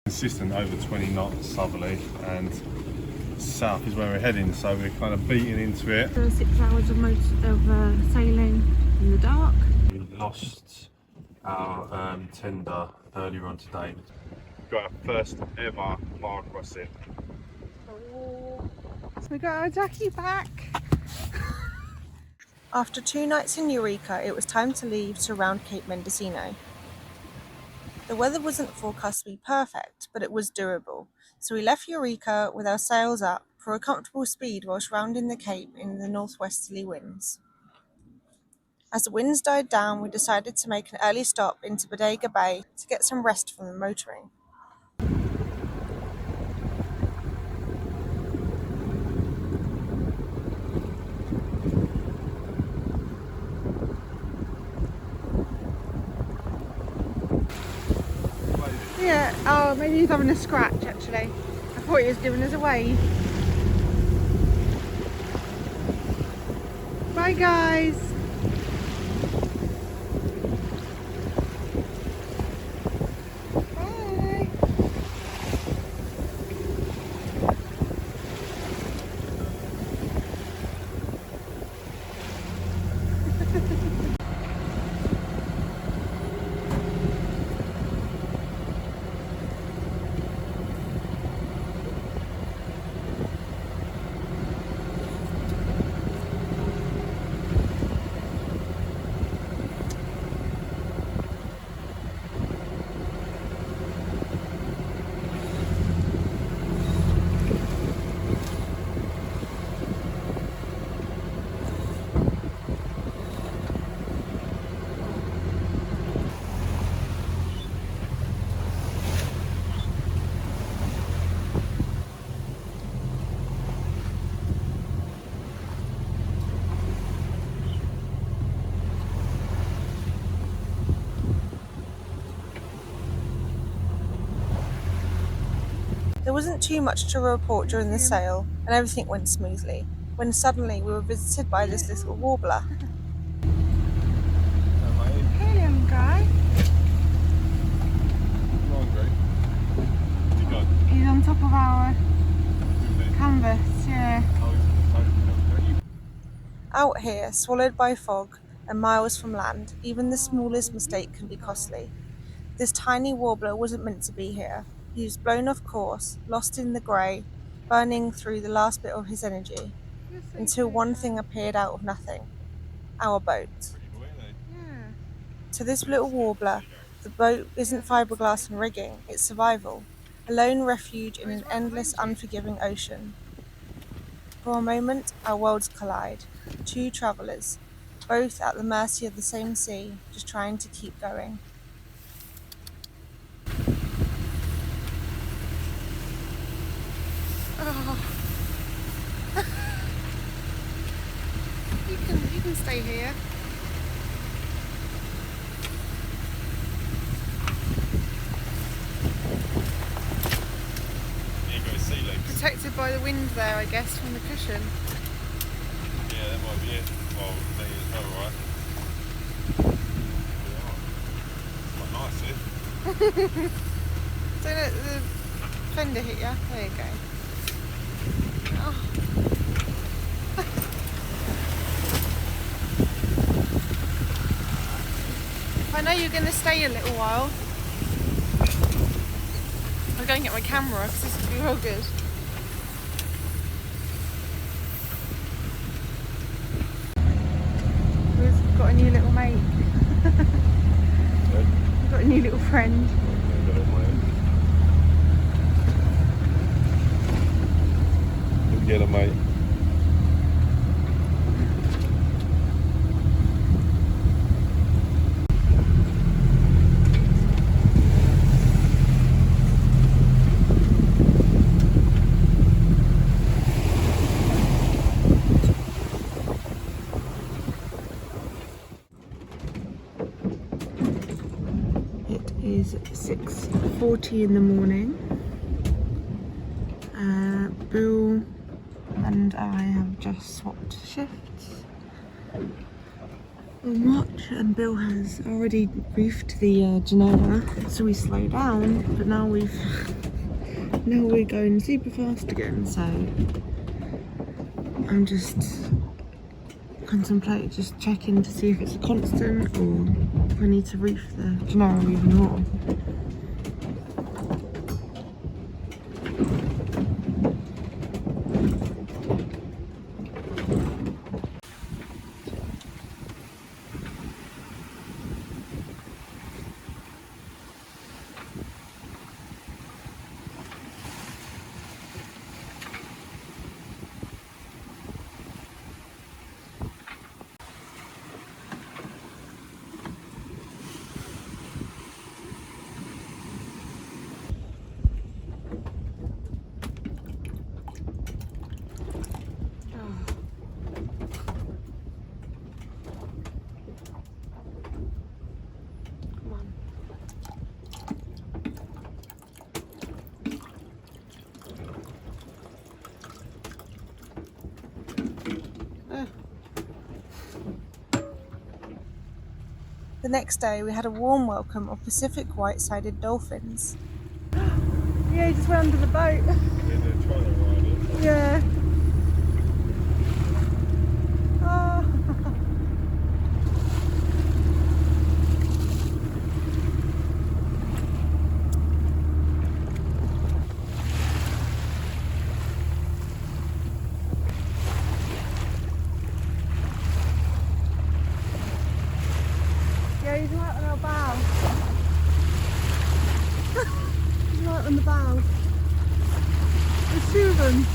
Consistent over 20 knots southerly, and south is where we're heading, so we're kind of beating into it. 6 hours of sailing in the dark. We lost our tender earlier on today. We've got our first ever bar crossing. Oh. We got our ducky back. After 2 nights in Eureka, it was time to leave to round Cape Mendocino. The weather wasn't forecast to be perfect, but it was doable, so we left Eureka with our sails up for a comfortable speed whilst rounding the Cape in the northwesterly winds. As the winds died down, we decided to make an early stop into Bodega Bay to get some rest from the motoring. Yeah, oh, maybe he's having a scratch actually. I thought he was giving us a wave. Bye guys. Bye. There wasn't too much to report during the sail, and everything went smoothly, when suddenly we were visited by this little warbler. Hey young guy. He's on top of our canvas, yeah. Out here, swallowed by fog and miles from land, even the smallest mistake can be costly. This tiny warbler wasn't meant to be here. He was blown off course, lost in the grey, burning through the last bit of his energy, until one thing appeared out of nothing: our boat. Yeah. To this little warbler, the boat isn't fiberglass and rigging, it's survival, a lone refuge in an endless, unforgiving ocean. For a moment, our worlds collide. 2 travellers, both at the mercy of the same sea, just trying to keep going. Oh. You can stay here. Here goes sea legs. Protected by the wind there, I guess, from the cushion. Yeah, that might be it. Well, they is alright. Quite nice here. Don't let the fender hit you. There you go. Oh. I know you're going to stay a little while. I'll go and get my camera because this will be real good. We've got a new little mate. We've got a new little friend. Get him, mate. It is 6:40 in the morning. Bill and I have just swapped shifts. Watch and Bill has already reefed the Genoa, so we slow down, but now we're going super fast again, so I'm just just checking to see if it's a constant or if I need to reef the Genoa even more. The next day we had a warm welcome of Pacific white-sided dolphins. Yeah, he just went under the boat. Yeah. Oh. Yeah, he's right on our bow. He's right on the bow. There's two of them.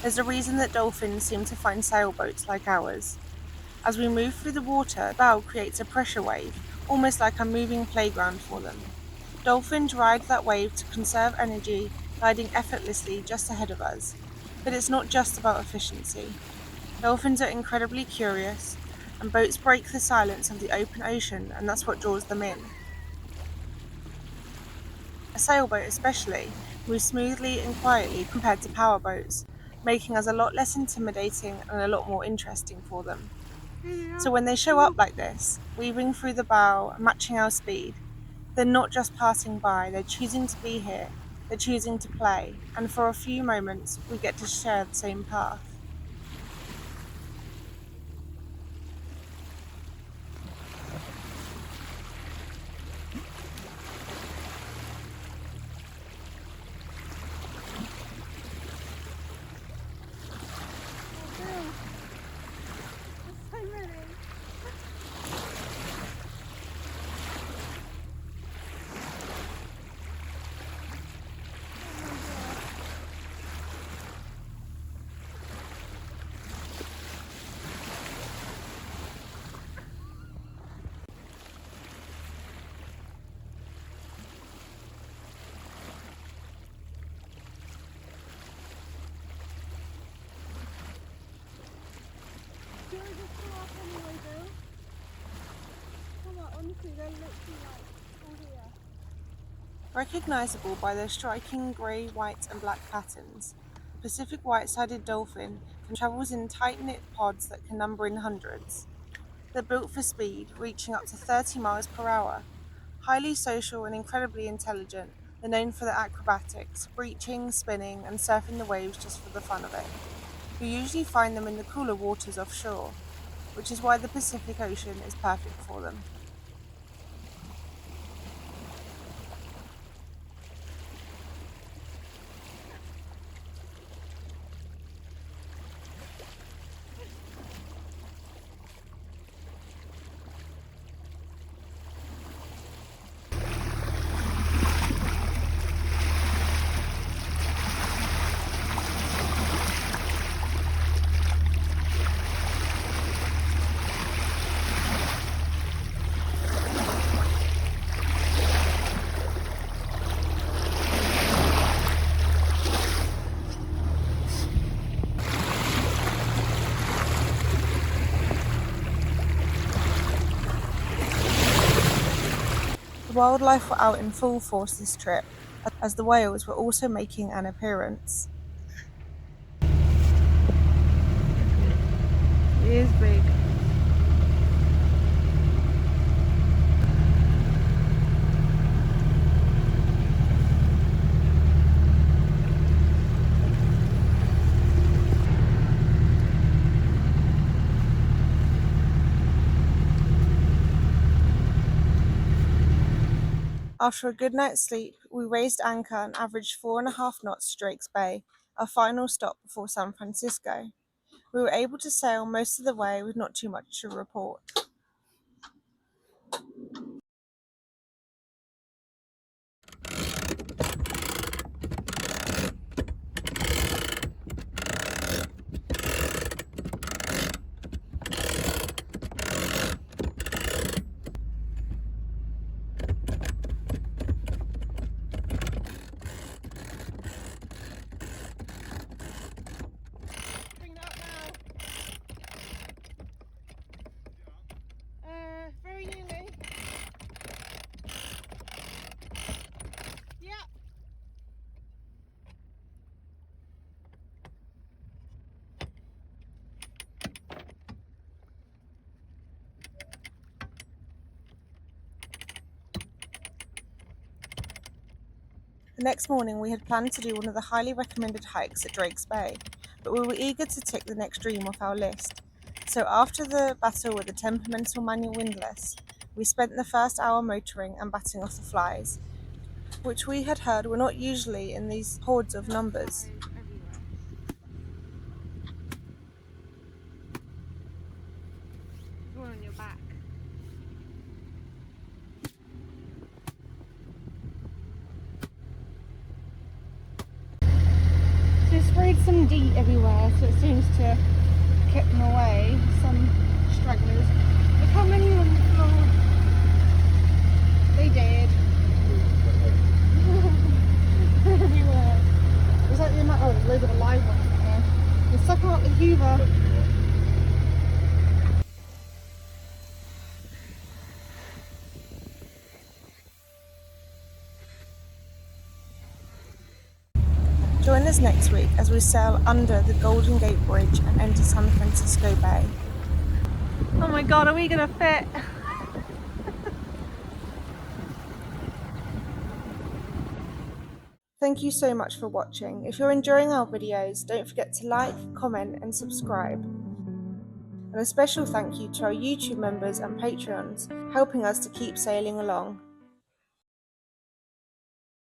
There's a reason that dolphins seem to find sailboats like ours. As we move through the water, the bow creates a pressure wave, almost like a moving playground for them. Dolphins ride that wave to conserve energy, gliding effortlessly just ahead of us. But it's not just about efficiency. Dolphins are incredibly curious, and boats break the silence of the open ocean, and that's what draws them in. A sailboat especially moves smoothly and quietly compared to powerboats, making us a lot less intimidating and a lot more interesting for them. So when they show up like this, weaving through the bow, matching our speed, they're not just passing by, they're choosing to be here, they're choosing to play, and for a few moments we get to share the same path. Do you want to just come up anyway, Bill? Come on, honestly, they're literally like all here. Recognisable by their striking grey, white and black patterns, the Pacific white-sided dolphin travels in tight-knit pods that can number in hundreds. They're built for speed, reaching up to 30 miles per hour. Highly social and incredibly intelligent, they're known for their acrobatics, breaching, spinning and surfing the waves just for the fun of it. You usually find them in the cooler waters offshore, which is why the Pacific Ocean is perfect for them. wildlife were out in full force this trip, as the whales were also making an appearance. It is big. After a good night's sleep, we raised anchor and averaged 4.5 knots to Drake's Bay, our final stop before San Francisco. We were able to sail most of the way with not too much to report. Bring that up now. Very nearly. Yeah. The next morning we had planned to do one of the highly recommended hikes at Drake's Bay, but we were eager to tick the next dream off our list. So after the battle with the temperamental manual windlass, we spent the first hour motoring and batting off the flies, which we had heard were not usually in these hordes of numbers. One on your back. So sprayed some DEET everywhere, so it seems to keep them away. Some stragglers. Look how many on the floor. They did. Everywhere. Was that the amount? Oh, there's loads of alive ones in here. They're sucking up the Hoover. Join us next week as we sail under the Golden Gate Bridge and enter San Francisco Bay. Oh my god, are we gonna fit? Thank you so much for watching. If you're enjoying our videos, don't forget to like, comment and subscribe. And a special thank you to our YouTube members and Patreons, helping us to keep sailing along.